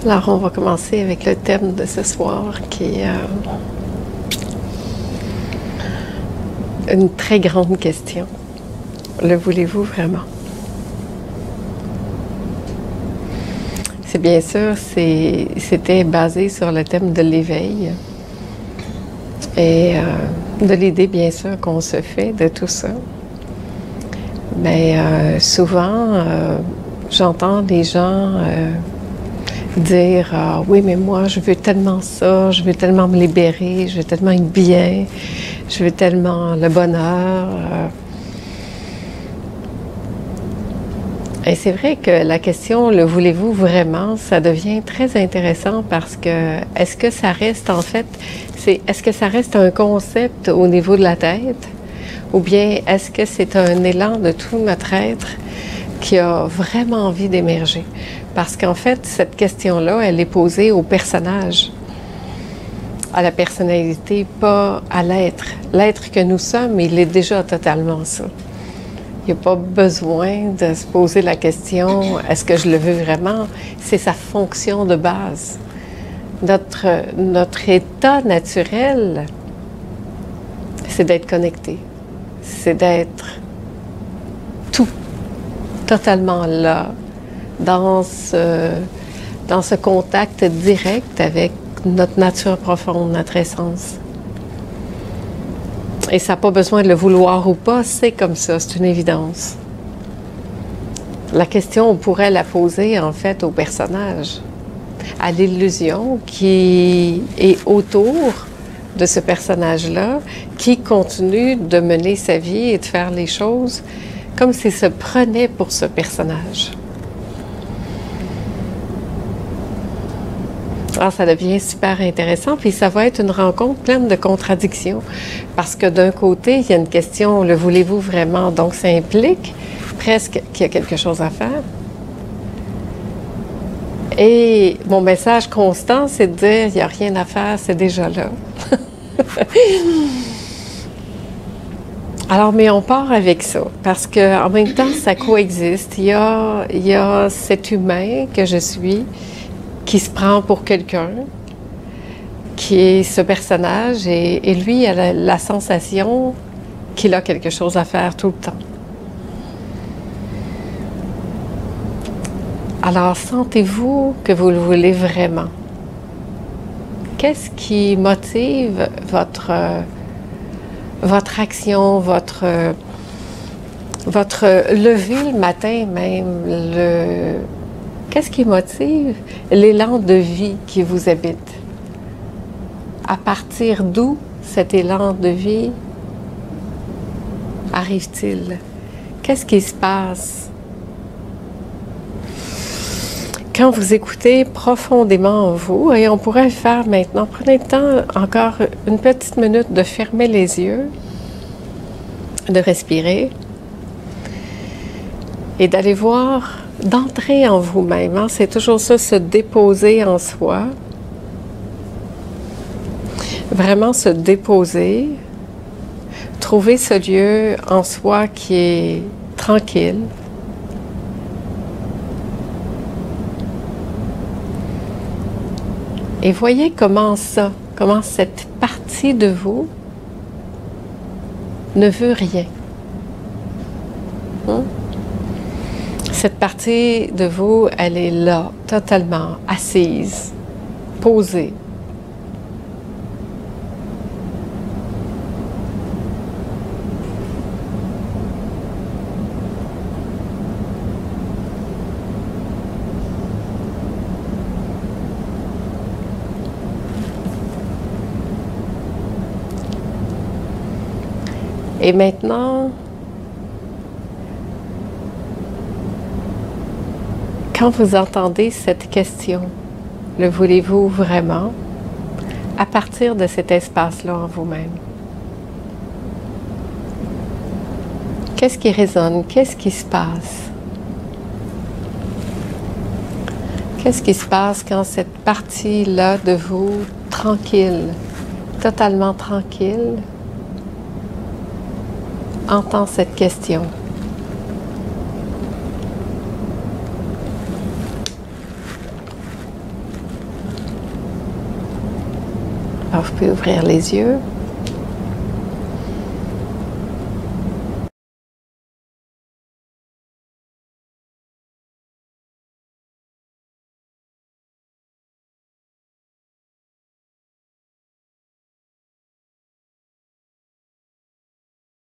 Alors, on va commencer avec le thème de ce soir qui est une très grande question. Le voulez-vous vraiment? C'est bien sûr, c'était basé sur le thème de l'éveil et de l'idée, bien sûr, qu'on se fait de tout ça. Mais souvent, j'entends des gens dire oui, mais moi, je veux tellement ça, je veux tellement me libérer, je veux tellement être bien, je veux tellement le bonheur. Et c'est vrai que la question, le voulez-vous vraiment, ça devient très intéressant parce que est-ce que ça reste en fait, est-ce que ça reste un concept au niveau de la tête ou bien est-ce que c'est un élan de tout notre être qui a vraiment envie d'émerger? Parce qu'en fait, cette question-là, elle est posée au personnage, à la personnalité, pas à l'être. L'être que nous sommes, il est déjà totalement ça. Il n'y a pas besoin de se poser la question « est-ce que je le veux vraiment ?» C'est sa fonction de base. Notre état naturel, c'est d'être connecté. C'est d'être tout, totalement là, dans ce contact direct avec notre nature profonde, notre essence. Et ça n'a pas besoin de le vouloir ou pas, c'est comme ça, c'est une évidence. La question, on pourrait la poser en fait au personnage, à l'illusion qui est autour de ce personnage-là, qui continue de mener sa vie et de faire les choses comme s'il se prenait pour ce personnage. Alors, ça devient super intéressant, puis ça va être une rencontre pleine de contradictions. Parce que d'un côté, il y a une question, le voulez-vous vraiment? Donc, ça implique presque qu'il y a quelque chose à faire. Et mon message constant, c'est de dire, il n'y a rien à faire, c'est déjà là. Alors, mais on part avec ça, parce qu'en même temps, ça coexiste. Il y a cet humain que je suis, qui se prend pour quelqu'un, qui est ce personnage, et lui a la sensation qu'il a quelque chose à faire tout le temps. Alors, sentez-vous que vous le voulez vraiment? Qu'est-ce qui motive votre action, votre lever le matin même, qu'est-ce qui motive l'élan de vie qui vous habite? À partir d'où cet élan de vie arrive-t-il? Qu'est-ce qui se passe? Quand vous écoutez profondément en vous, et on pourrait le faire maintenant, prenez le temps encore une petite minute de fermer les yeux, de respirer et d'aller voir, d'entrer en vous-même, hein? C'est toujours ça, se déposer en soi. Vraiment se déposer, trouver ce lieu en soi qui est tranquille. Et voyez comment cette partie de vous ne veut rien. Hein? Cette partie de vous, elle est là, totalement assise, posée. Et maintenant, quand vous entendez cette question, le voulez-vous vraiment, à partir de cet espace-là en vous-même? Qu'est-ce qui résonne? Qu'est-ce qui se passe? Qu'est-ce qui se passe quand cette partie-là de vous, tranquille, totalement tranquille, entend cette question? vous pouvez ouvrir les yeux.